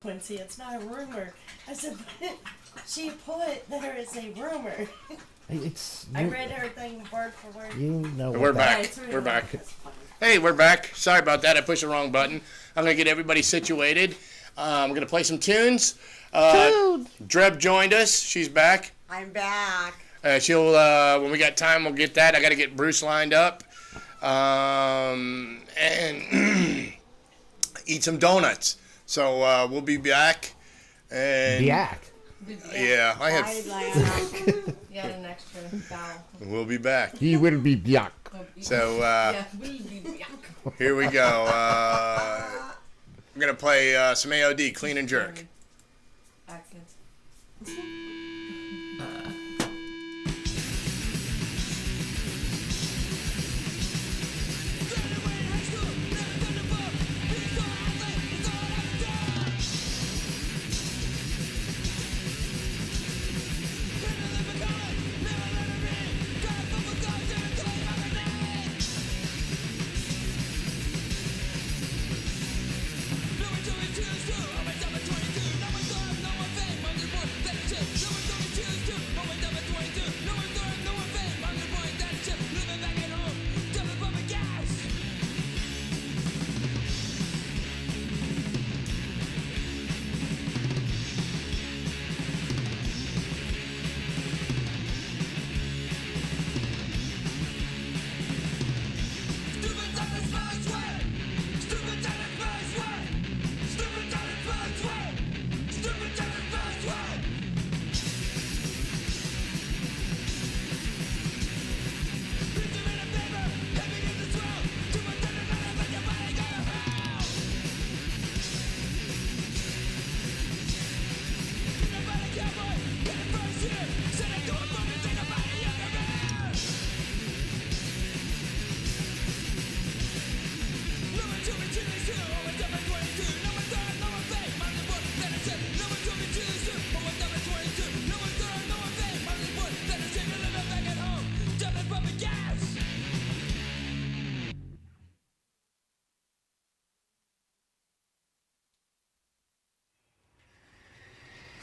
Quincy, it's not a rumor. I said, she put there is a rumor. I read everything word for word. You know we're back. We're back. Hey, we're back. Sorry about that. I pushed the wrong button. I'm going to get everybody situated. I'm going to play some tunes. Dreb joined us. She's back. I'm back. She'll, when we got time, we'll get that. I got to get Bruce lined up. And eat some donuts. So we'll be back. And yeah, I have. You had an extra vowel. We'll be back. He will be back. So we'll be back. here we go. I'm gonna play some A.O.D. Clean and Jerk. Accents.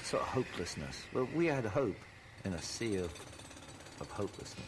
Sort of hopelessness. Well, we had hope in a sea of hopelessness.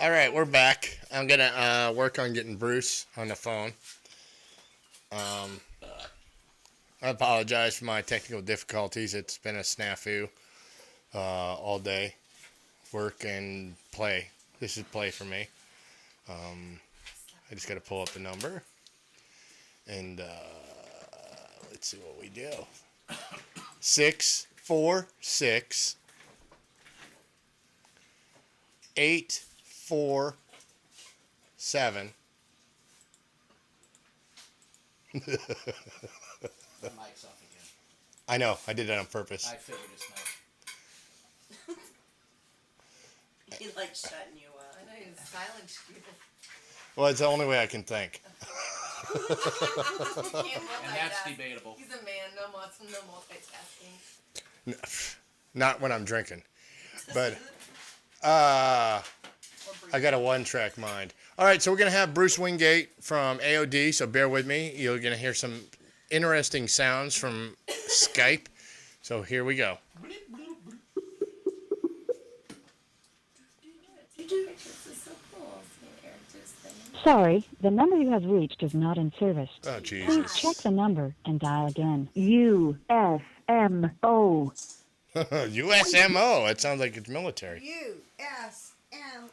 All right, we're back. I'm gonna work on getting Bruce on the phone. All I apologize for my technical difficulties. It's been a snafu all day. Work and play. This is play for me. I just got to pull up the number. And let's see what we do. 646 847. The mic's off again. I know. I did that on purpose. I figured it's not. He likes shutting you up. I know you silence you. Well, it's the only way I can think. And That's debatable. He's a man. No multitasking. Not when I'm drinking. But I got a one-track mind. All right, so we're going to have Bruce Wingate from A.O.D, so bear with me. You're going to hear some interesting sounds from Skype. So here we go. Sorry, the number you have reached is not in service. Oh, Please Jesus. check the number and dial again. U-S-M-O. USMO. It sounds like it's military. U-S-M-O.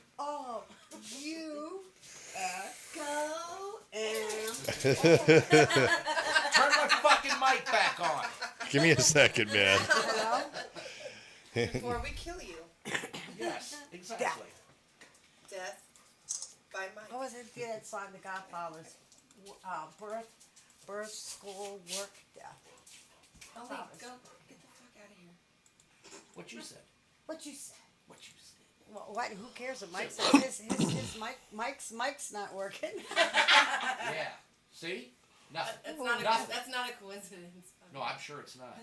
Go and Turn my fucking mic back on. Give me a second, man. hello. Before we kill you. Yes, exactly. Death by Mike. What was it? That song, The Godfather's birth, school, work, death. Oh, wait, go. Get the fuck out of here. What you said. What you said? What you said. Well, what? Who cares what Mike says? His mic's not working. Yeah. See? Nothing. Nothing. That's not a coincidence. No, I'm sure it's not.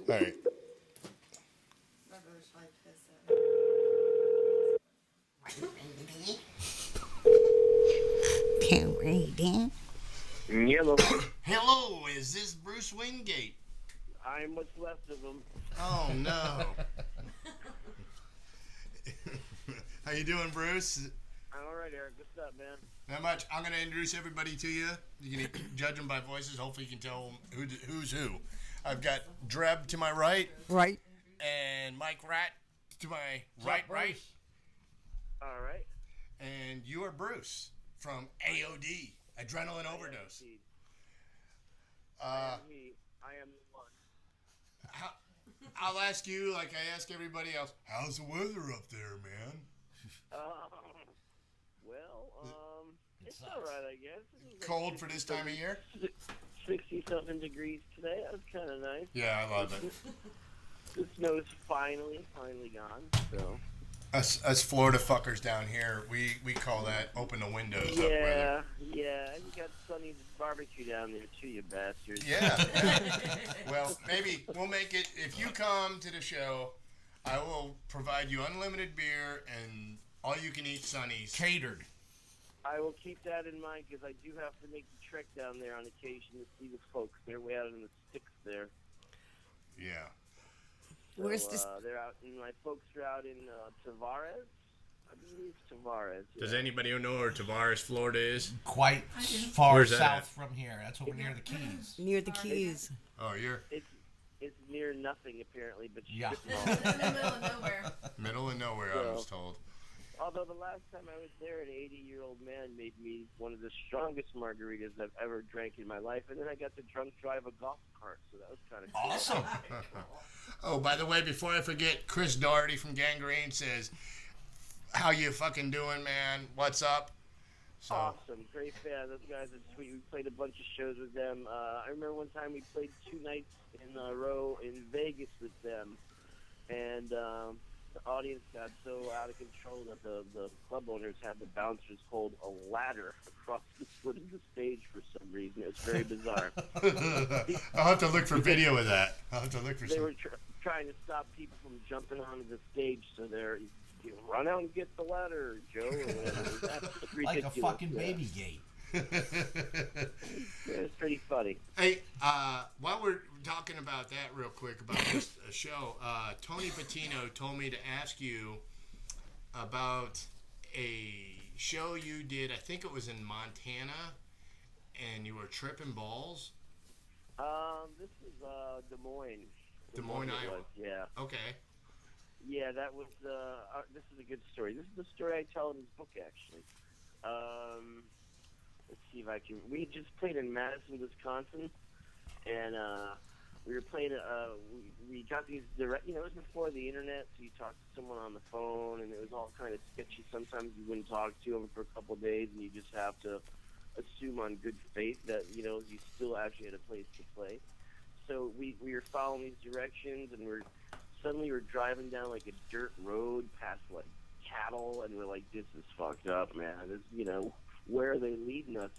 All right. My brother's probably pissed Yellow. Hello, is this Bruce Wingate? I'm what's left of them. Oh, no. How you doing, Bruce? I'm all right, Eric. What's up, man? Not much. I'm going to introduce everybody to you. You can judge them by voices. Hopefully you can tell who's who. I've got Dreb to my right. Right. And Mike Rat to my right. All right. And you are Bruce from A.O.D, Adrenaline Overdose. I am the one. I'll ask you, like I ask everybody else, how's the weather up there, man? It's all right, I guess. Cold for this time of year? 60-something degrees today. That was kind of nice. Yeah, I love it. The snow's finally gone. So. Us Florida fuckers down here, we call that open the windows up weather. Yeah. You got Sonny's barbecue down there too, you bastards. Yeah. Well, maybe we'll make it. If you come to the show, I will provide you unlimited beer and all you can eat Sonny's. Catered. I will keep that in mind because I do have to make the trek down there on occasion to see the folks. They're way out in the sticks there. Yeah. So, Where's this? They're out, and my folks are out in Tavares. I believe Tavares. Yeah. Does anybody know where Tavares, Florida is? Quite far Where's that south at? from here. That's over near the Keys. Near the Keys. Oh, you're It's near nothing apparently, but Yeah. in the middle of nowhere. middle of nowhere, I was told. Although the last time I was there, an 80-year-old man made me one of the strongest margaritas I've ever drank in my life, and then I got to drunk drive a golf cart, so that was kind of cool. Awesome. Oh, by the way, before I forget, Chris Doherty from Gang Green says, how you fucking doing, man? What's up? So, Awesome, great fan. Those guys are sweet. We played a bunch of shows with them. I remember one time we played 2 nights in a row in Vegas with them, and the audience got so out of control that the club owners had the bouncers hold a ladder across the foot of the stage for some reason. It was very bizarre. I'll have to look for video of that. I'll have to look for They some. were trying to stop people from jumping onto the stage, so they're run out and get the ladder, Joe. Or whatever. It was absolutely Like a ridiculous. fucking baby gate. It was pretty funny. Hey, while we're talking about that real quick, about this show, Tony Patino told me to ask you about a show you did, I think it was in Montana, and you were tripping balls? This is Des Moines. Des Moines, Iowa. Yeah. Okay. Yeah, that was. This is a good story. This is the story I tell in his book, actually. Let's see if I can. We just played in Madison, Wisconsin, and we were playing. We got these direct. You know, it was before the internet, so you talked to someone on the phone, and it was all kind of sketchy. Sometimes you wouldn't talk to them for a couple of days, and you just have to assume on good faith that you still actually had a place to play. So we were following these directions, and suddenly we're driving down like a dirt road past like cattle, and we're like, this is fucked up, man. This, where are they leading us?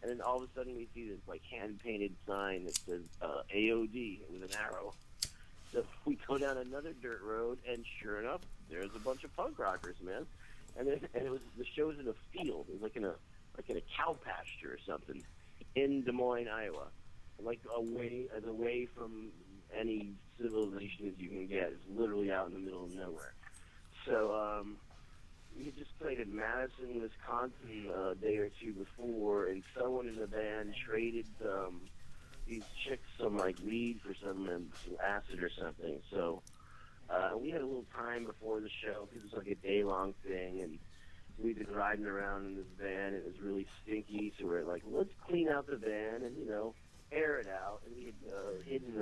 And then all of a sudden we see this like hand painted sign that says A.O.D. with an arrow. So we go down another dirt road, and sure enough, there's a bunch of punk rockers, man. And it was the show's in a field. It was like in a cow pasture or something in Des Moines, Iowa, like away from any civilization as you can get. It's literally out in the middle of nowhere. So we had just played in Madison, Wisconsin a day or two before, and someone in the band traded these chicks some like weed for some acid or something. So we had a little time before the show because it was like a day-long thing, and we'd been riding around in this van. It was really stinky, so we're like, let's clean out the van and air it out. And we had hidden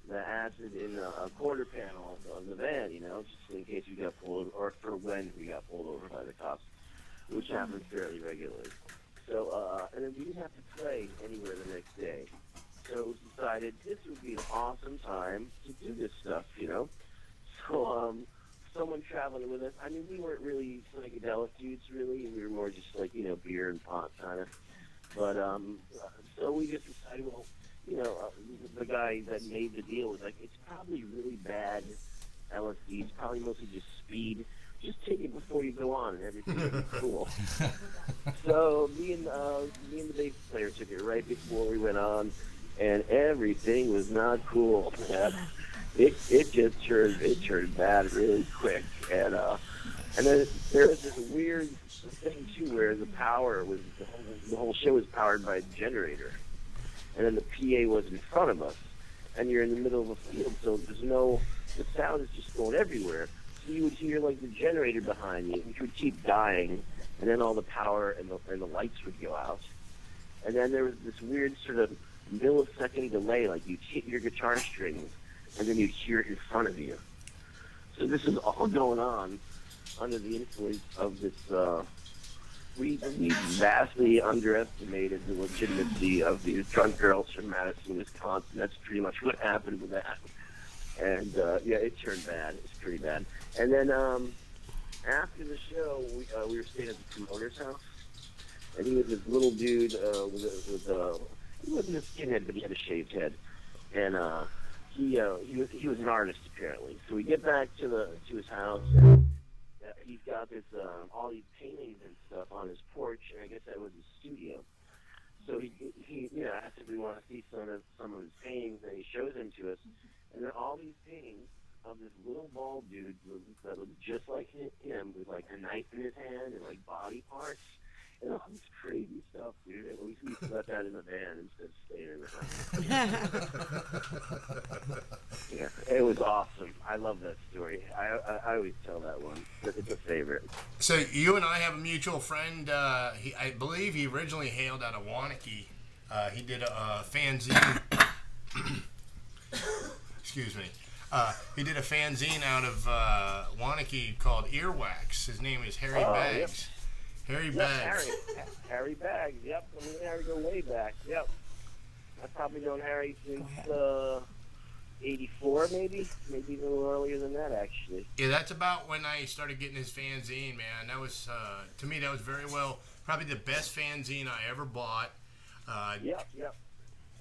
the acid in a quarter panel of the van, just in case we got pulled, or for when we got pulled over by the cops, which happens fairly regularly. So, and then we didn't have to play anywhere the next day. So it was decided this would be an awesome time to do this stuff, So, someone traveling with us, I mean, we weren't really psychedelic dudes, really. We were more just like, beer and pot kind of. But, so we just decided, well, the guy that made the deal was like, it's probably really bad LSD. It's probably mostly just speed. Just take it before you go on, and everything will be cool. So me and the bass player took it right before we went on, and everything was not cool, man. It just turned bad really quick, and then there was this weird thing too, where the power was the whole show was powered by a generator. And then the PA was in front of us, and you're in the middle of a field, so the sound is just going everywhere. So you would hear like the generator behind you, which would keep dying, and then all the power and the lights would go out. And then there was this weird sort of millisecond delay, like you'd hit your guitar strings, and then you'd hear it in front of you. So this is all going on under the influence of this. We vastly underestimated the legitimacy of these drunk girls from Madison, Wisconsin. That's pretty much what happened with that. And, it turned bad. It was pretty bad. And then after the show, we were staying at the promoter's house. And he was this little dude he wasn't a skinhead, but he had a shaved head. And he was an artist, apparently. So we get back to his house, and he's got this all these paintings and stuff on his porch, and I guess that was his studio. So he asked if we want to see some of his paintings, and he shows them to us. And there are all these paintings of this little bald dude that looked just like him, with like a knife in his hand and like body parts and all this crazy stuff, dude. And we slept out in the van instead of staying in the house. Yeah, it was awesome. I love that story. I always tell that one. It's a favorite. So you and I have a mutual friend. I believe he originally hailed out of Wingate. He did a fanzine. Excuse me. He did a fanzine out of Wingate called Earwax. His name is Harry Baggs. Yep. Harry Baggs. Harry Baggs. Yep. I mean, Harry go way back. Yep. I've probably known Harry since 84, maybe even a little earlier than that, actually. Yeah, that's about when I started getting his fanzine, man. That was, to me, that was probably the best fanzine I ever bought. Yep.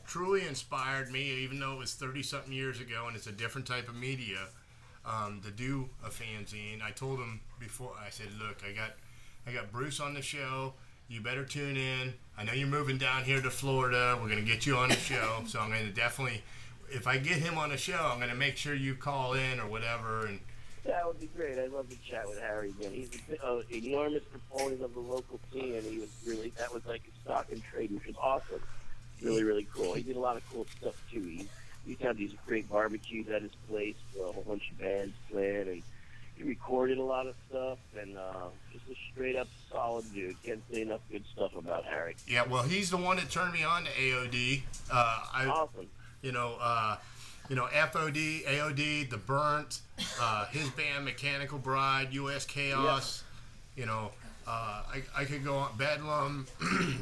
Truly inspired me, even though it was 30-something years ago and it's a different type of media, to do a fanzine. I told him before, I said, look, I got Bruce on the show. You better tune in. I know you're moving down here to Florida. We're going to get you on the show. So I'm going to definitely, if I get him on the show, I'm going to make sure you call in or whatever. And That would be great. I'd love to chat with Harry again. He's an enormous proponent of the local scene, and that was like his stock and trade, which was awesome. Really, really cool. He did a lot of cool stuff, too. He used to have these great barbecues at his place where a whole bunch of bands played, and he recorded a lot of stuff, and just a straight-up solid dude. Can't say enough good stuff about Harry. Yeah, well, he's the one that turned me on to A.O.D. Awesome. F.O.D., A.O.D., The Burnt, his band Mechanical Bride, U.S. Chaos. Yep. I could go on. Bedlam,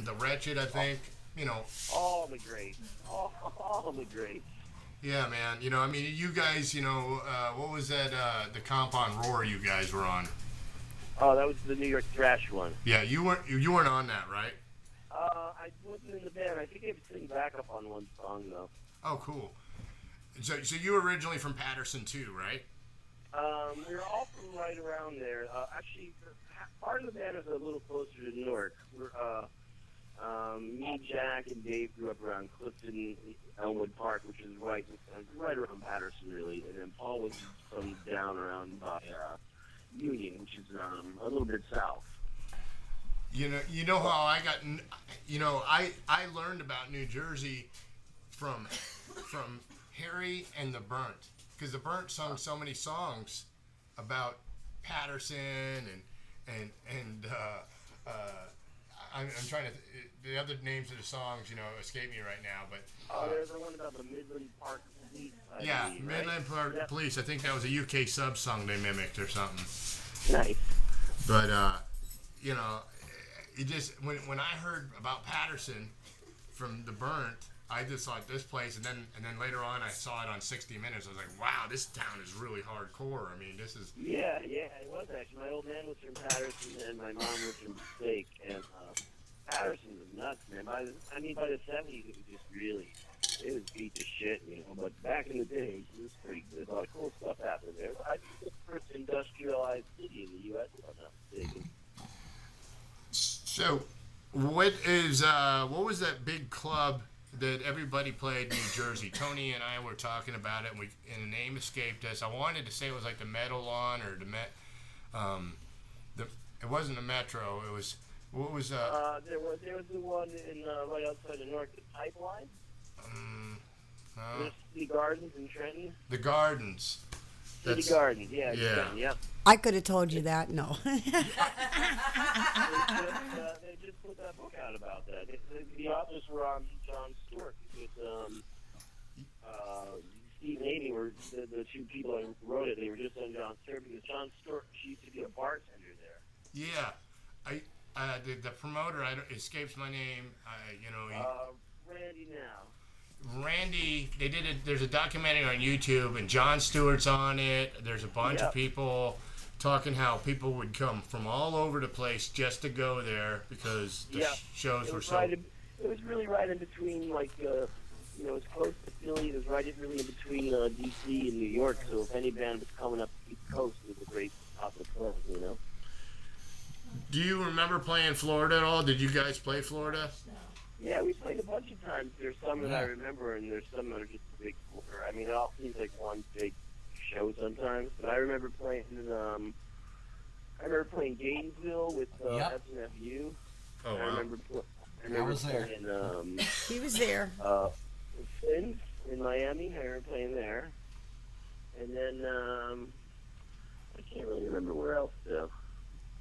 The Wretched, I think. All the greats. All the greats. Yeah, man. You guys, what was that, the comp on Roar you guys were on? Oh, that was the New York Thrash one. Yeah, you weren't on that, right? I wasn't in the band. I think I was singing backup on one song, though. Oh, cool. So you were originally from Patterson, too, right? We were all from right around there. Actually, part of the band is a little closer to Newark. Me, Jack, and Dave grew up around Clifton, Elmwood Park, which is right around Patterson, really. And then Paul was from down around by Union, which is a little bit south. You know how I got. I learned about New Jersey from Harry and the Burnt, because the Burnt sung so many songs about Patterson and I'm trying to. The other names of the songs, escape me right now, but. There's the one about the Midland Park Police. Yeah, believe, Midland right? Park Police. I think that was a UK sub song they mimicked or something. Nice. But it just when I heard about Patterson from the Burnt, I just thought this place, and then later on I saw it on 60 Minutes. I was like, wow, this town is really hardcore. I mean, this is. Yeah, it was actually. My old man was from Patterson, and my mom was from Stake, and Patterson was nuts, man. By the 70s, it was just really, it was beat to shit, But back in the day, it was pretty good. A lot of cool stuff happened there. I think it's the first industrialized city in the U.S., if I'm not mistaken. So, what was that big club that everybody played in New Jersey? Tony and I were talking about it, and the name escaped us. I wanted to say it was like the Meadowlawn or it wasn't the Metro. It was. What was there was the one in right outside of North, the Pipeline. There's City Gardens in Trenton. The Gardens. City Gardens, yeah. Trenton, yep. I could have told you that. No. They just put that book out about that. The authors were on John Stewart. Steve and Amy were the two people that wrote it. They were just on John Stewart because John Stewart used to be a bartender there. Yeah, the promoter escapes my name. Randy now. Randy, they did it. There's a documentary on YouTube, and John Stewart's on it. There's a bunch of people talking how people would come from all over the place just to go there because the shows were so. It was really right in between, it's close to Philly. It was right really in between D.C. and New York. So if any band was coming up the East Coast, it was a great spot to play, Do you remember playing Florida at all? Did you guys play Florida? Yeah, we played a bunch of times. There's some that I remember, and there's some that are just a big blur. I mean, it all seems like one big show sometimes. But I remember playing Gainesville with S&FU. Oh, wow. I remember playing. He was there. Fins in Miami. I remember playing there. And then I can't really remember where else though.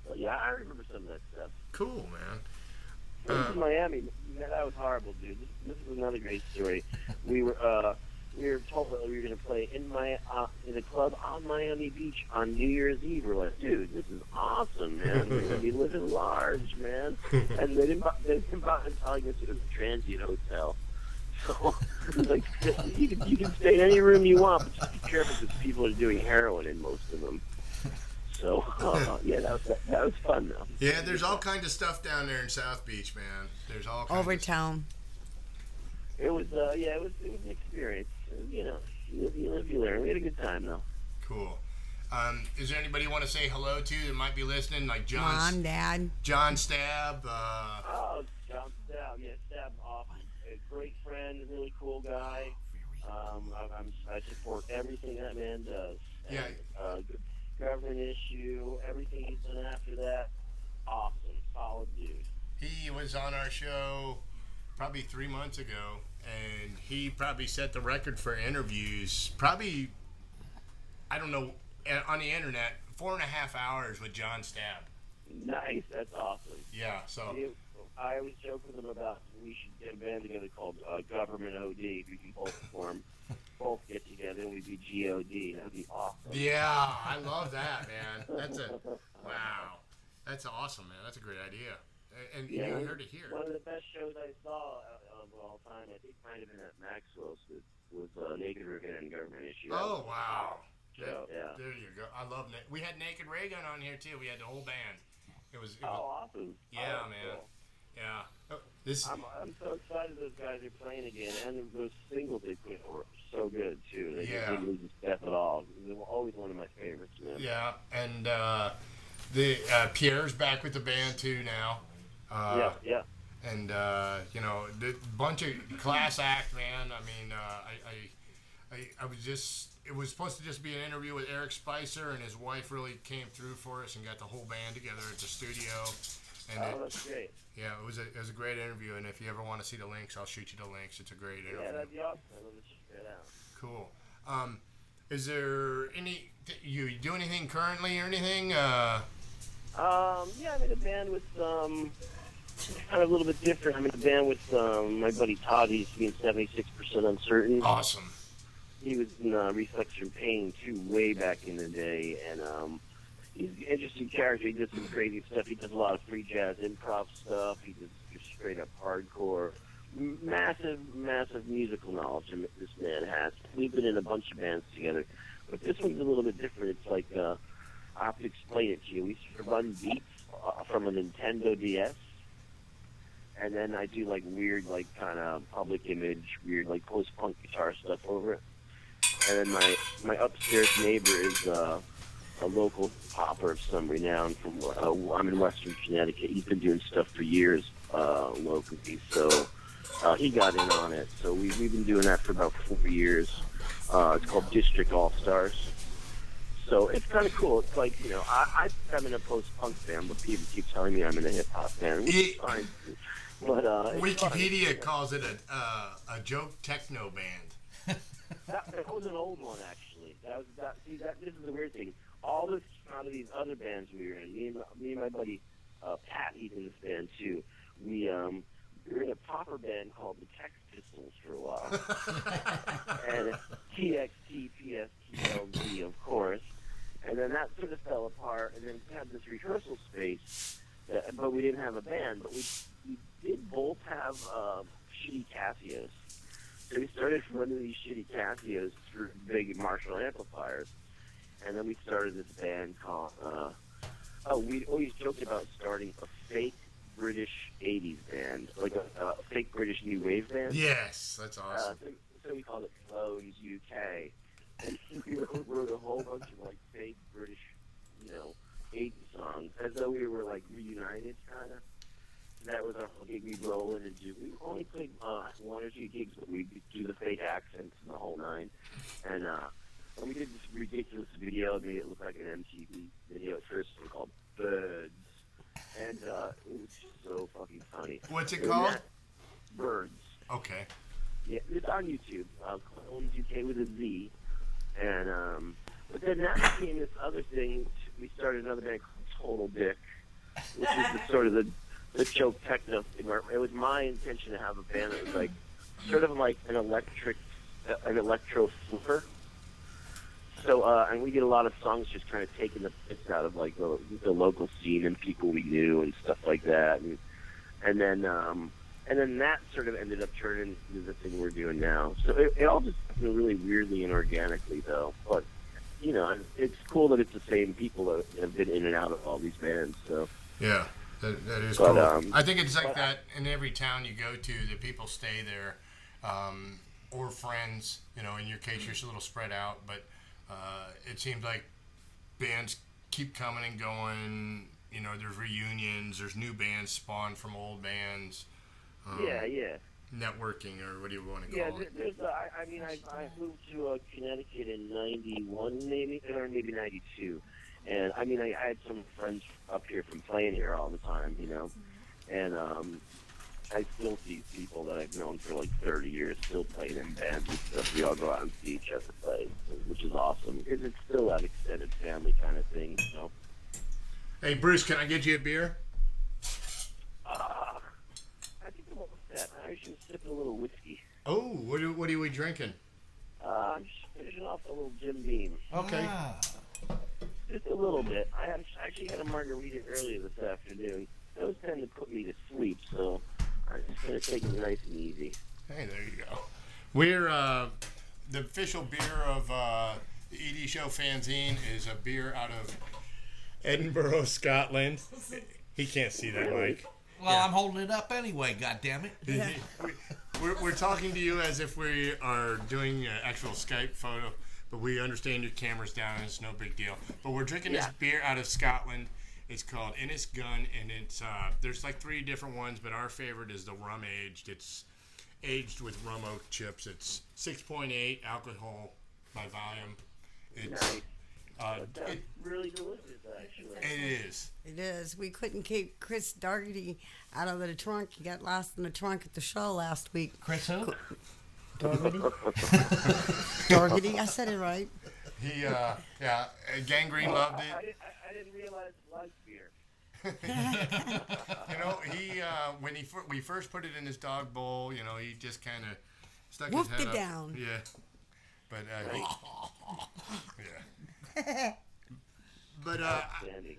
But yeah, I remember some of that stuff. Cool, man. In Miami, that was horrible, dude. This is another great story. We were told that we were going to play in a club on Miami Beach on New Year's Eve. We're like, dude, this is awesome, man. We're going to be living large, man. And they didn't bother telling us it was a transient hotel. So, like, you can stay in any room you want, but just be careful because people are doing heroin in most of them. So, that was fun, though. Yeah, there's all kinds of stuff down there in South Beach, man. There's all kinds Over town. It was, it was an experience. You live, you learn. We had a good time, though. Cool. Is there anybody you want to say hello to that might be listening? Like Mom, Dad. John Stab. John Stab. Yeah, Stab, awesome. A great friend, a really cool guy. I support everything that man does. And, Government Issue, everything he's done after that, awesome, solid dude. He was on our show probably 3 months ago, and he probably set the record for interviews. Probably, I don't know, on the internet, 4.5 hours with John Stabb. Nice, that's awesome. Yeah, so. I always joke with him about we should get a band together called Government O.D. We can both get together and we'd be G.O.D. That'd be awesome. Yeah, I love that, man. Wow. That's awesome, man. That's a great idea. And you heard it here. One of the best shows I saw of all time, I think might have been at Maxwell's, was Naked Reagan and Government Issue. Oh, wow. Yeah. There you go. I love it. We had Naked Reagan on here, too. We had the whole band. It was awesome. Yeah, man. Cool. Yeah. I'm so excited those guys are playing again, and those singles they put were so good too. They didn't lose a step at all. They were always one of my favorites, man. Yeah, and Pierre's back with the band too now. Yeah. And the bunch of class act, man. I mean, I was just. It was supposed to just be an interview with Eric Spicer, and his wife really came through for us and got the whole band together at the studio. And that's great. Yeah, it was a great interview, and if you ever want to see the links, I'll shoot you the links. It's a great interview. Yeah, that'd be awesome. I'd love to check that out. Cool. Is there you do anything currently or anything? Yeah, I'm in a band with kind of a little bit different. I'm in a band with my buddy Todd. He's being 76% Uncertain. Awesome. He was in Reflection Pain too, way back in the day, and he's an interesting character. He does some crazy stuff. He does a lot of free jazz improv stuff. He does straight up hardcore. Massive musical knowledge this man has. We've been in a bunch of bands together, but this one's a little bit different. It's like, I have to explain it to you. We run beats from a Nintendo DS, and then I do like weird, like kind of public image, weird like post-punk guitar stuff over it. And then my upstairs neighbor is a local popper of some renown from I'm in Western Connecticut. He's been doing stuff for years locally, so he got in on it. So we've been doing that for about 4 years. It's called District All Stars. So it's kind of cool. It's like, I'm in a post-punk band, but people keep telling me I'm in a hip-hop band, which is fine. But Wikipedia calls it a joke techno band. That was an old one, actually. This is the weird thing. All this out of these other bands we were in. Me and my buddy Pat, he's in this band too. We were in a popper band called the Tex Pistols for a while, and TXTPSTLD, of course. And then that sort of fell apart. And then we had this rehearsal space, but we didn't have a band. But we did both have shitty Casios. So we started running these shitty Casios through big Marshall amplifiers. And then we started this band called, we always joked about starting a fake British 80s band, like a fake British new wave band. Yes, that's awesome. So we called it Flows UK. And we wrote a whole bunch of like fake British, 80s songs, as though we were like reunited, kind of. That was our whole gig. We'd roll in and do. We only played 1 or 2 gigs, but we'd do the fake accents and the whole nine. And we did this ridiculous video. It made it look like an MTV video at first. It was called Birds. And it was so fucking funny. What's it called? Birds. Okay. Yeah, it's on YouTube. Clones UK with a Z. And but then that became this other thing. We started another band called Total Dick, which is sort of the joke techno thing. It was my intention to have a band that was like sort of like an electro flipper. So and we did a lot of songs just kind of taking the piss out of like the local scene and people we knew and stuff like that. And then that sort of ended up turning into the thing we're doing now. So it all just happened really weirdly and organically though. But it's cool that it's the same people that have been in and out of all these bands. So yeah. That is cool. I think it's like that in every town you go to. The people stay there, or friends. In your case, you're a little spread out, but it seems like bands keep coming and going. There's reunions. There's new bands spawned from old bands. Yeah. Networking, or what do you want to call it? I moved to Connecticut in '91, maybe, or maybe '92. And I mean, I had some friends up here from playing here all the time, you know, and I still see people that I've known for like 30 years still playing in bands and stuff. We all go out and see each other play, which is awesome because it's still that extended family kind of thing, you know. Hey, Bruce, can I get you a beer? I think I'm all set. I should sip a little whiskey. Oh, what are we drinking? I'm just finishing off a little Jim Beam. Okay. Just a little bit. I actually had a margarita earlier this afternoon. Those tend to put me to sleep, so I'm just going to take it nice and easy. Hey, there you go. We're, the official beer of the E.D. Show Fanzine is a beer out of Edinburgh, Scotland. He can't see that, Mike. Well, I'm holding it up anyway, goddammit. Yeah. We're talking to you as if we are doing an actual Skype photo, but we understand your camera's down and it's no big deal. But we're drinking this beer out of Scotland. It's called Innis Gun, and it's there's like 3 different ones, but our favorite is the rum aged. It's aged with rum oak chips. It's 6.8 alcohol by volume. It's That's really delicious, actually. it is. It is. We couldn't keep Chris Doherty out of the trunk. He got lost in the trunk at the show last week. Chris who? Doherty? Doherty, I said it right. He Gang Green loved it. I didn't realize it was beer. You know, he when we first put it in his dog bowl, you know, he just kind of stuck Woofed his head it up. down. Yeah, but yeah. But Outstanding.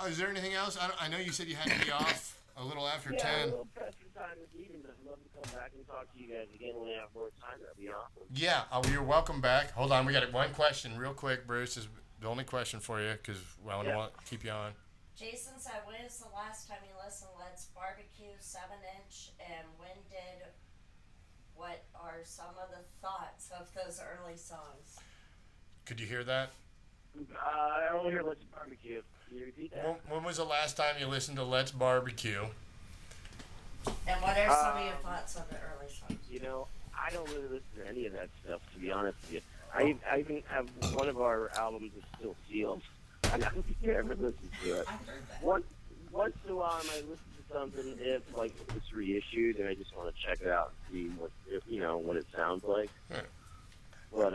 is there anything else? I know you said you had to be off a little after 10. A little pressed for time this evening, but I'd love to come back and talk to you guys again when I have more time. That'd be awesome. Yeah, you're welcome back. Hold on, we got one question real quick, Bruce. Is the only question for you because I want to keep you on. Jason said, when is the last time you listened to Let's Barbecue 7-inch, and what are some of the thoughts of those early songs? Could you hear that? I only hear Let's Barbecue. Can you repeat that? When was the last time you listened to Let's Barbecue? And what are some of your thoughts on the early songs? You know, I don't really listen to any of that stuff, to be honest with you. I even have one of our albums is still sealed. I don't think you ever listened to it. I've heard that. Once in a while, I might listen to something if like it's reissued, and I just want to check it out and see what it sounds like. Yeah. But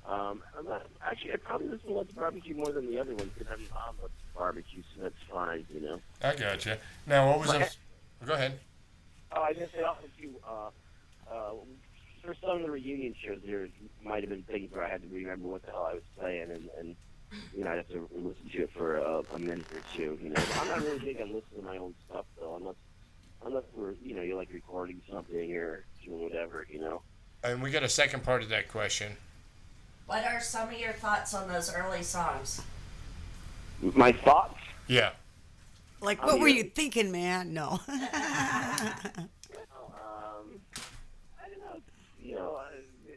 I'm not actually. I probably listen to Let's Barbecue more than the other ones because I'm on Let's Barbecue, so that's fine, you know. I gotcha. Now, what was it? Go ahead. Oh, I just say also too. For some of the reunion shows, there might have been things where I had to remember what the hell I was saying, and you know, I have to listen to it for a minute or two. You know, I'm not really big on listening to my own stuff though, unless we're you're like recording something or doing whatever, you know. And we got a second part of that question. What are some of your thoughts on those early songs? My thoughts? Yeah. Like, what were you thinking, man? No. I don't know. You know,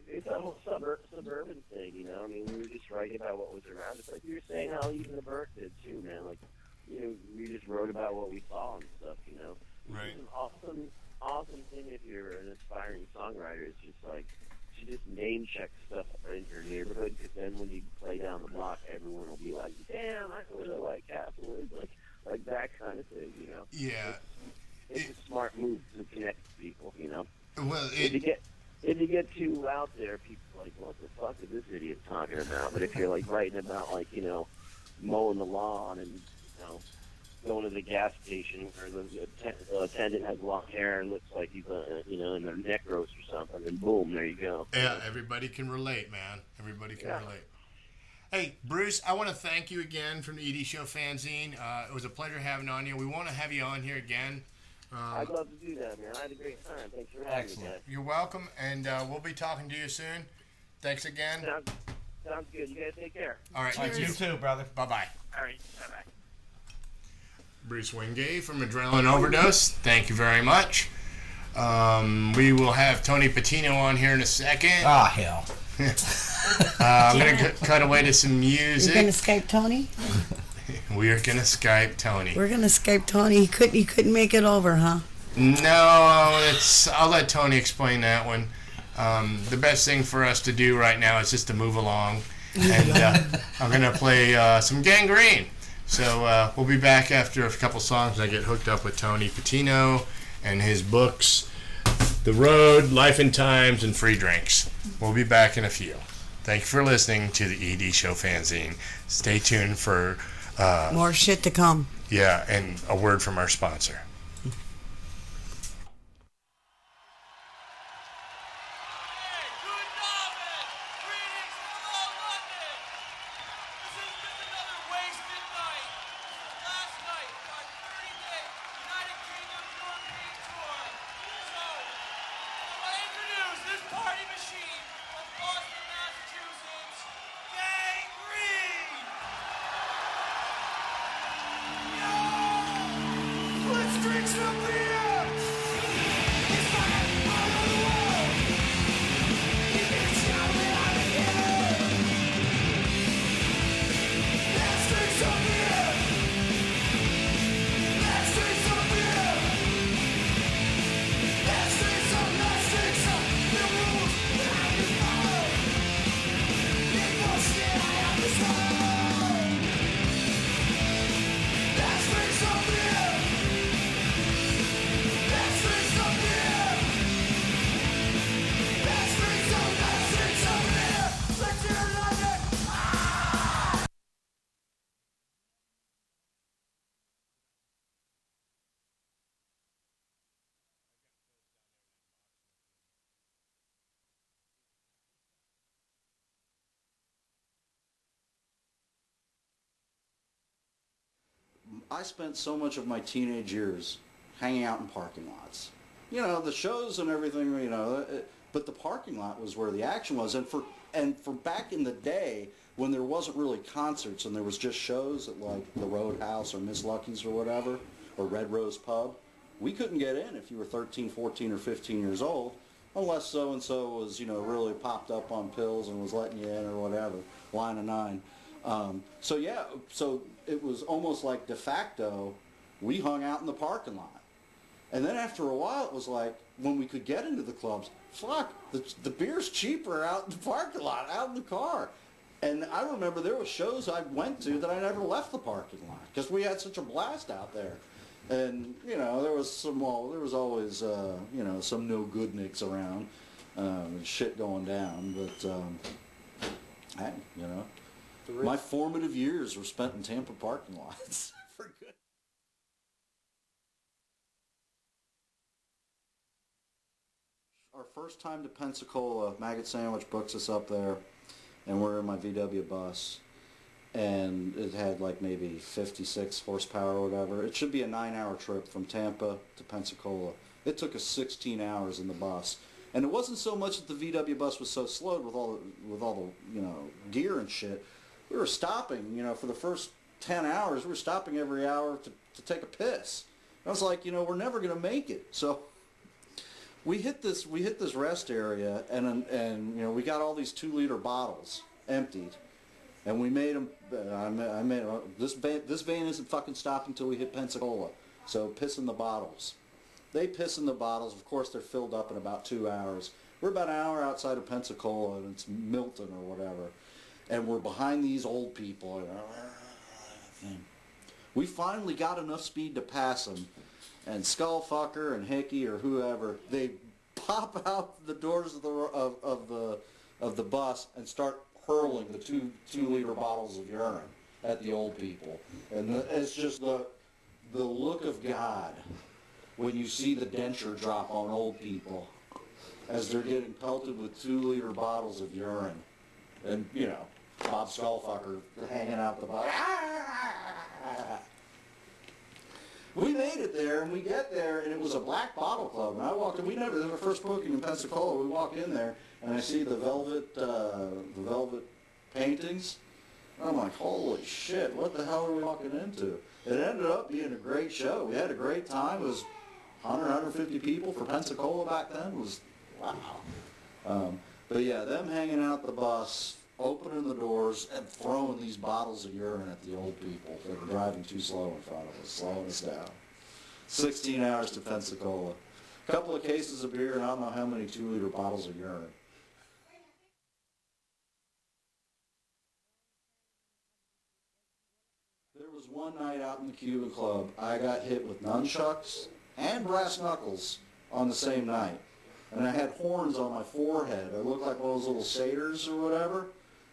it's a whole suburban thing, you know. I mean, we were just writing about what was around us. Like you were saying how even the Burke did, too, man. Like, you know, we just wrote about what we saw and stuff, you know. Right. It's an awesome thing if you're an aspiring songwriter. It's just like, to just name check stuff in your neighborhood, because then when you play down the block, everyone will be like, damn, I really like Castlewood. Like that kind of thing, you know. Yeah. It's a smart move to connect people, you know. Well, if you get too out there, people are like, what the fuck is this idiot talking about? But if you're like writing about like, you know, mowing the lawn and, you know, going to the gas station where the attendant has long hair and looks like he's in a neck roast or something, and boom, there you go. Yeah, everybody can relate, man. Everybody can relate. Hey, Bruce, I want to thank you again from the E.D. Show Fanzine. It was a pleasure having on you. We want to have you on here again. I'd love to do that, man. I had a great time. Thanks for having me, guys. You're welcome, and we'll be talking to you soon. Thanks again. Sounds good. You guys take care. All right. You too, brother. Bye-bye. All right. Bye-bye. Bruce Wingate from Adrenaline Overdose. Thank you very much. We will have Tony Patino on here in a second. Ah, hell. I'm going to cut away to some music. You're going to Skype Tony? We are going to Skype Tony. We're going to Skype Tony. He couldn't make it over, huh? No, I'll let Tony explain that one. The best thing for us to do right now is just to move along. And I'm going to play some Gang Green. So we'll be back after a couple songs. I get hooked up with Tony Patino and his books, The Road, Life and Times, and Free Drinks. We'll be back in a few. Thank you for listening to the E.D. Show Fanzine. Stay tuned for... more shit to come. Yeah, and a word from our sponsor. I spent so much of my teenage years hanging out in parking lots. You know, the shows and everything, you know, but the parking lot was where the action was. And for back in the day when there wasn't really concerts and there was just shows at like the Roadhouse or Miss Lucky's or whatever, or Red Rose Pub, we couldn't get in if you were 13, 14, or 15 years old unless so-and-so was, you know, really popped up on pills and was letting you in or whatever, line of 9. So it was almost like de facto, we hung out in the parking lot. And then after a while, it was like, when we could get into the clubs, fuck, the beer's cheaper out in the parking lot, out in the car. And I remember there were shows I went to that I never left the parking lot, because we had such a blast out there. And, you know, there was always, you know, some no-good-nicks around, shit going down, but, hey, you know. My formative years were spent in Tampa parking lots. For good. Our first time to Pensacola, Maggot Sandwich books us up there, and we're in my VW bus, and it had like maybe 56 horsepower or whatever. It should be a 9-hour trip from Tampa to Pensacola. It took us 16 hours in the bus. And it wasn't so much that the VW bus was so slowed with all the, you know, gear and shit. We were stopping, you know, for the first 10 hours, we were stopping every hour to take a piss. And I was like, you know, we're never going to make it. So we hit this rest area, and you know, we got all these 2-liter bottles emptied, and we made them. I made this van isn't fucking stopping until we hit Pensacola. So piss in the bottles. They piss in the bottles. Of course, they're filled up in about 2 hours. We're about an hour outside of Pensacola, and it's Milton or whatever. And we're behind these old people. We finally got enough speed to pass them. And Skullfucker and Hickey or whoever, they pop out the doors of the bus and start hurling the 2-liter bottles of urine at the old people. And it's just the look of God when you see the denture drop on old people as they're getting pelted with 2-liter bottles of urine. And, you know, Bob Skullfucker hanging out the bottom. We made it there, and we get there, and it was a black bottle club. And I walked in. This was our first booking in Pensacola. We walk in there, and I see the velvet paintings. And I'm like, holy shit, what the hell are we walking into? It ended up being a great show. We had a great time. It was 150 people for Pensacola back then. It was, wow. But yeah, them hanging out the bus, opening the doors, and throwing these bottles of urine at the old people that were driving too slow in front of us, slowing us down. 16 hours to Pensacola. A couple of cases of beer, and I don't know how many 2-liter bottles of urine. one night out in the Cuban Club, I got hit with nunchucks and brass knuckles on the same night. And I had horns on my forehead. I looked like one of those little satyrs or whatever.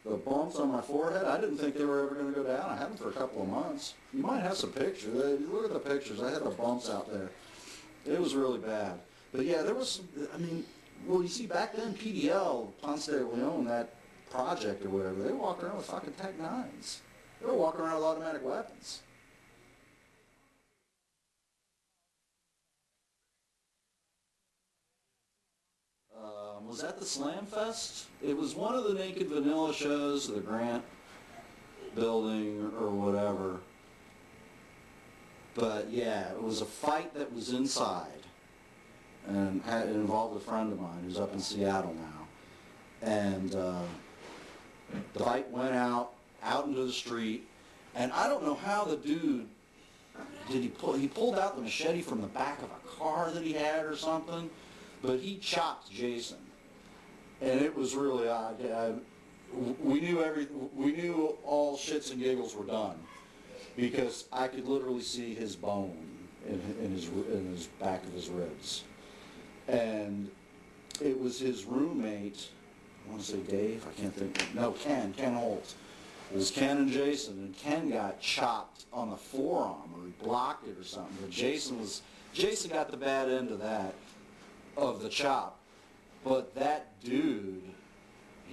The bumps on my forehead, I didn't think they were ever going to go down. I had them for a couple of months. You might have some pictures. Look at the pictures. I had the bumps out there. It was really bad. But yeah, there was some, I mean, well, you see, back then, PDL, Ponce de Leon, that project or whatever, they walked around with fucking Tech-9s. They were walking around with automatic weapons. Was that the Slam Fest? It was one of the Naked Vanilla shows, the Grant building or whatever. But yeah, it was a fight that was inside, and it involved a friend of mine who's up in Seattle now. And the fight went out into the street, and I don't know how the dude, he pulled out the machete from the back of a car that he had or something, but he chopped Jason. And it was really odd. We knew all shits and giggles were done, because I could literally see his bone in his back of his ribs. And it was his roommate, I want to say Dave, I can't think, no, Ken Holt. It was Ken and Jason, and Ken got chopped on the forearm, or he blocked it or something, but Jason got the bad end of that, of the chop. But that dude, I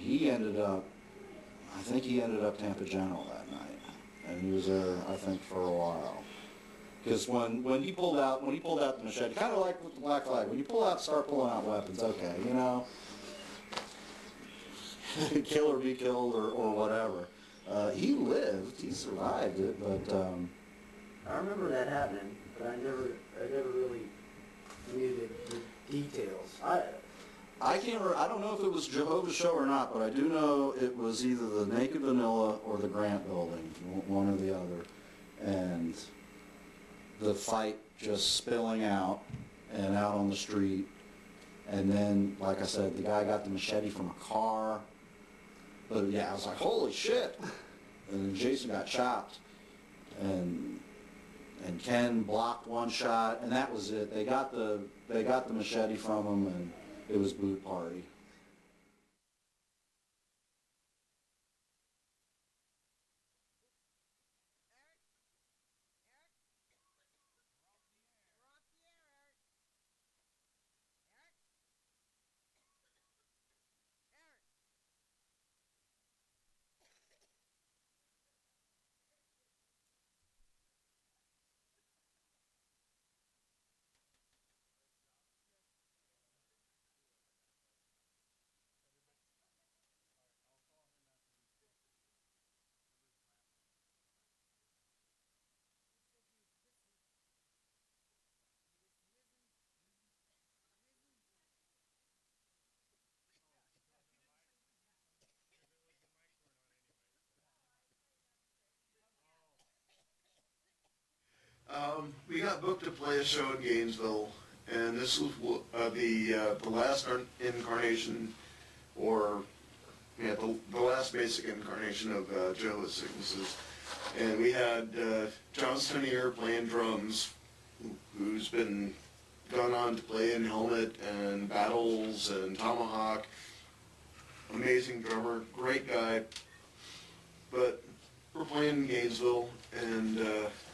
think he ended up Tampa General that night, and he was there, I think, for a while. Because when he pulled out the machete, kind of like with the Black Flag, when you start pulling out weapons, okay, you know, kill or be killed or whatever. He lived, he survived it, but I remember that happening, but I never really knew the details. I don't know if it was Jehovah's Show or not, but I do know it was either the Naked Vanilla or the Grant Building, one or the other, and the fight just spilling out and out on the street, and then, like I said, the guy got the machete from a car, but yeah, I was like, holy shit, and then Jason got chopped, and Ken blocked one shot, and that was it. They got the machete from him, and it was boot party. We got booked to play a show in Gainesville, and this was the last incarnation, or yeah, the last basic incarnation of Jehovah's Sicknesses. And we had John Stenier playing drums, who's been gone on to play in Helmet and Battles and Tomahawk. Amazing drummer, great guy. But we're playing in Gainesville, and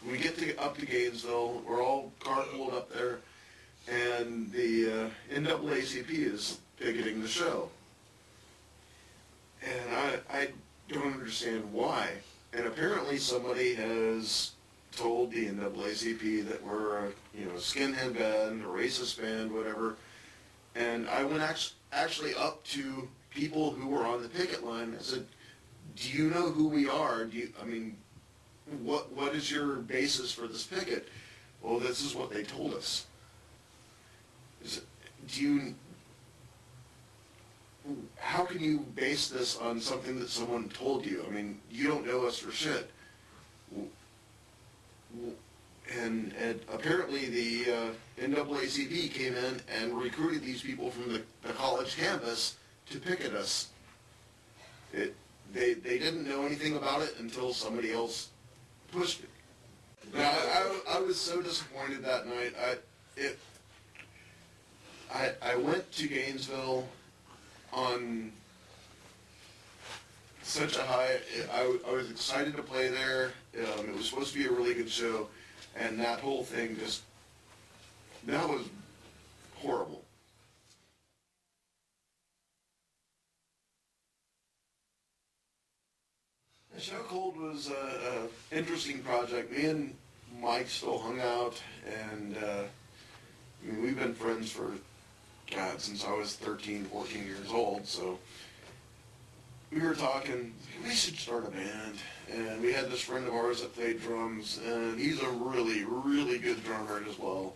we get up to Gainesville. We're all carpooled up there, and the NAACP is picketing the show. And I don't understand why. And apparently somebody has told the NAACP that we're a skinhead band, a racist band, whatever. And I went actually up to people who were on the picket line. I said, do you know who we are? What is your basis for this picket? Well, this is what they told us. How can you base this on something that someone told you? I mean, you don't know us for shit. And apparently the NAACP came in and recruited these people from the college campus to picket us. They didn't know anything about it until somebody else pushed it. Now, I was so disappointed that night. I went to Gainesville on such a high. I was excited to play there. It was supposed to be a really good show, and that whole thing that was horrible. The Show Cold was an interesting project. Me and Mike still hung out, and I mean, we've been friends for, God, since I was 13, 14 years old, so we were talking, we should start a band, and we had this friend of ours that played drums, and he's a really, really good drummer as well,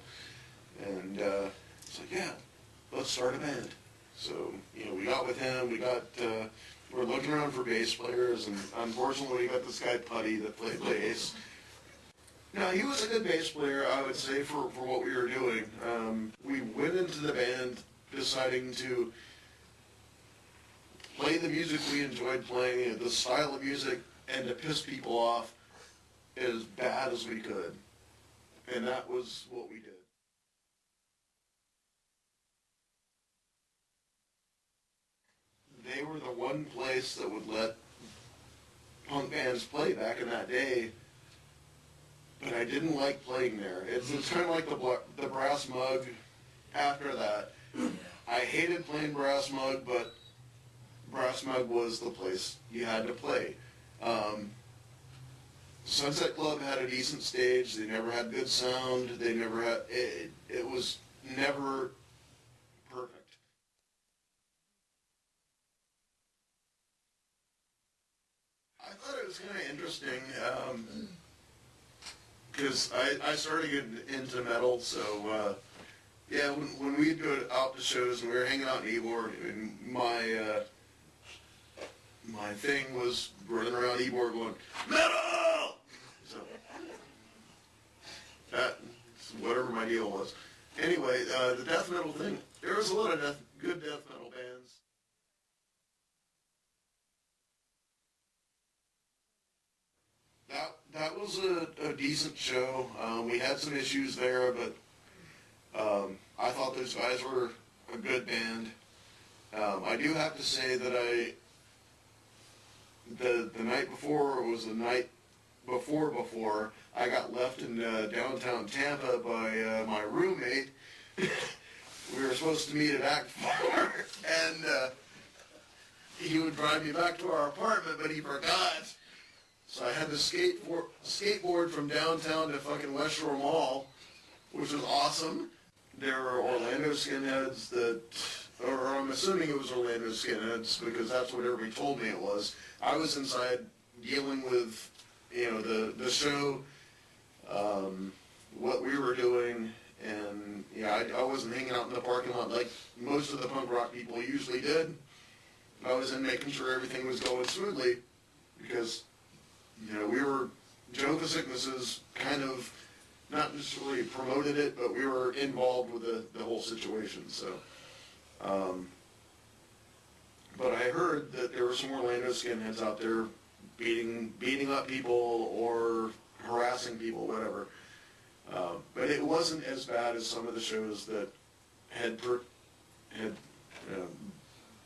and it's like, yeah, let's start a band. So, you know, we got with him, we're looking around for bass players, and unfortunately we got this guy Putty that played bass. Now, he was a good bass player, I would say, for what we were doing. We went into the band deciding to play the music we enjoyed playing, the style of music, and to piss people off as bad as we could. And that was what we did. They were the one place that would let punk bands play back in that day, but I didn't like playing there. It's kind of like the Brass Mug after that. I hated playing Brass Mug, but Brass Mug was the place you had to play. Sunset Club had a decent stage. They never had good sound. They never had, it was never perfect. I thought it was kind of interesting, because I started getting into metal, so yeah, when we'd go out to shows and we were hanging out in Ybor, and my thing was running around Ybor going, metal! So, that's whatever my deal was. Anyway, the death metal thing, there was a lot of good death metal bands. That was a decent show. We had some issues there, but I thought those guys were a good band. I do have to say that the night before, was the night before, I got left in downtown Tampa by my roommate. We were supposed to meet at Act 4, and he would drive me back to our apartment, but he forgot. So I had to skateboard from downtown to fucking West Shore Mall, which was awesome. There were Orlando skinheads or I'm assuming it was Orlando skinheads because that's what everybody told me it was. I was inside dealing with, you know, the show, what we were doing, and yeah, I wasn't hanging out in the parking lot like most of the punk rock people usually did. I was in making sure everything was going smoothly because, you know, we were, Joe the Sicknesses kind of not necessarily promoted it, but we were involved with the whole situation, so. But I heard that there were some Orlando skinheads out there beating up people or harassing people, whatever. But it wasn't as bad as some of the shows that had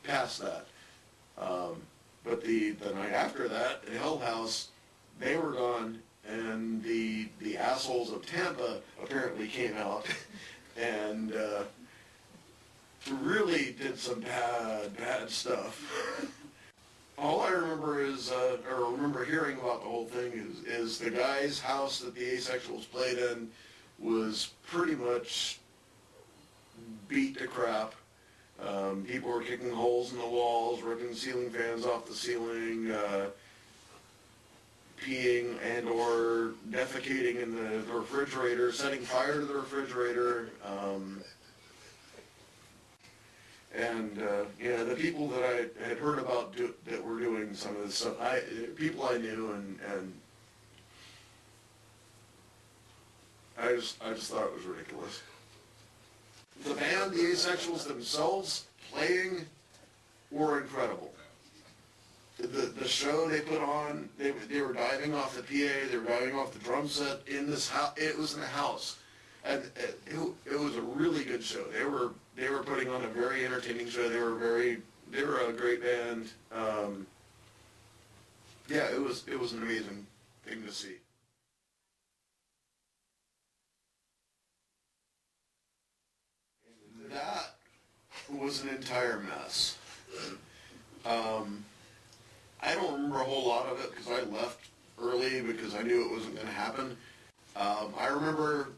passed that. But the night after that, at Hell House, they were gone, and the assholes of Tampa apparently came out and really did some bad stuff. All I remember is, or remember hearing about the whole thing is the guy's house that the Asexuals played in was pretty much beat to crap. People were kicking holes in the walls, ripping ceiling fans off the ceiling, peeing and or defecating in the refrigerator, setting fire to the refrigerator. And you know, the people that I had heard about that were doing some of this stuff, people I knew, and I just thought it was ridiculous. The band, the Asexuals themselves, playing, were incredible. the show they put on, they were diving off the PA, they were diving off the drum set in this house. It was in a house, and it was a really good show. They were putting on a very entertaining show. They were a great band. Yeah, it was an amazing thing to see. That was an entire mess. I don't remember a whole lot of it because I left early because I knew it wasn't going to happen. I remember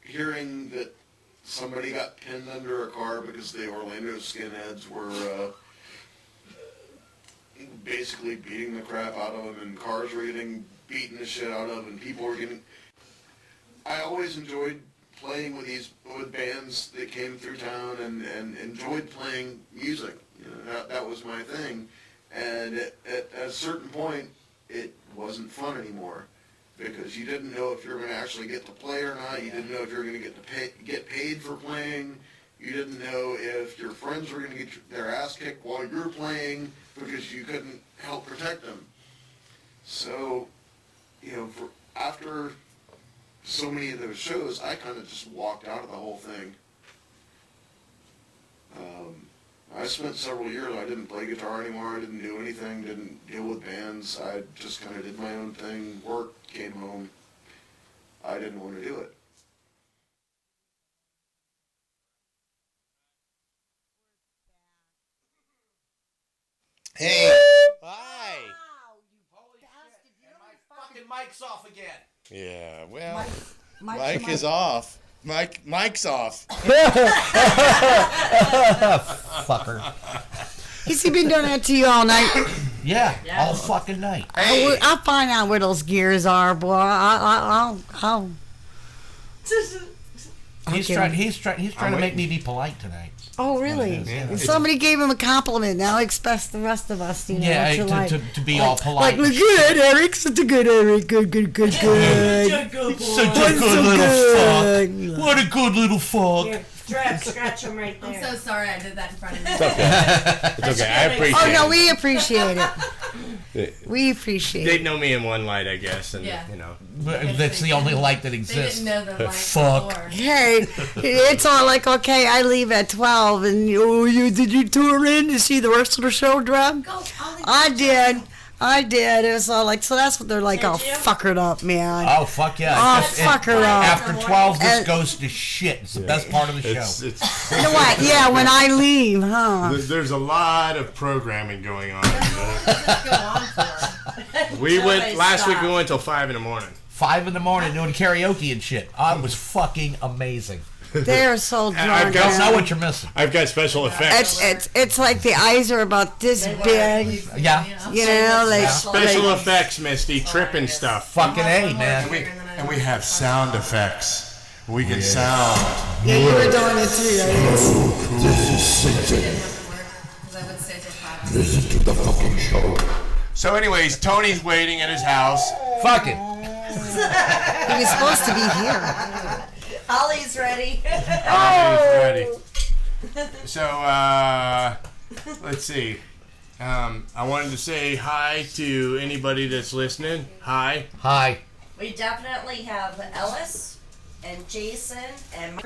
hearing that somebody got pinned under a car because the Orlando skinheads were basically beating the crap out of them, and cars were getting beaten the shit out of, and people were getting... I always enjoyed playing with bands that came through town and enjoyed playing music. You know, that was my thing. And at a certain point, it wasn't fun anymore because you didn't know if you were going to actually get to play or not. You didn't know if you were going to get paid for playing. You didn't know if your friends were going to get their ass kicked while you were playing because you couldn't help protect them. So, you know, after so many of those shows, I kind of just walked out of the whole thing. I spent several years, I didn't play guitar anymore, I didn't do anything, didn't deal with bands, I just kind of did my own thing, worked, came home. I didn't want to do it. Hey! Hi! Holy shit, and my fucking mic's off again. Yeah, well, Mike is off. Mike's off. Fucker. Has he been doing that to you all night? Yeah, all fucking night. Hey. I'll find out where those gears are, boy. I'll He's trying to make me be polite tonight. Oh, really? Yeah. Somebody gave him a compliment. Now expect the rest of us, you know, Yeah, what you to be all polite. Like, look good, Eric. Such a good Eric. Good. Such a good little fuck. What a good little fuck. Here, scratch him right there. I'm so sorry I did that in front of you. It's okay. It's okay. I appreciate it. Oh, no, we appreciate it. We appreciate They it. know me in one light, I guess, and, you know. That's the only light that exists. They didn't know the light Fuck. before. Hey, it's all like, okay, I leave at 12, and did you tour in to see the rest of the show, Drum? I did. It was all like, so that's what they're like, all fuckered up, man. Oh, fuck yeah. Oh, fuck her up. After 12, this goes to shit. It's the best part of the show. You know what? Yeah, when I leave, huh? There's a lot of programming going on. Last week we went till 5 in the morning. 5 in the morning doing karaoke and shit. I was fucking amazing. They're so drunk. I don't know what you're missing. I've got special effects. It's like the eyes are about this big. Yeah. You know, like special effects, Misty, tripping stuff. Fucking A, man. And we have sound effects. We can sound. Yeah, you were doing it too. Listen to the fucking show. So, anyways, Tony's waiting at his house. Fuck it. He was supposed to be here. Ollie's ready. Ollie's ready. So, let's see. I wanted to say hi to anybody that's listening. Hi. Hi. We definitely have Ellis and Jason and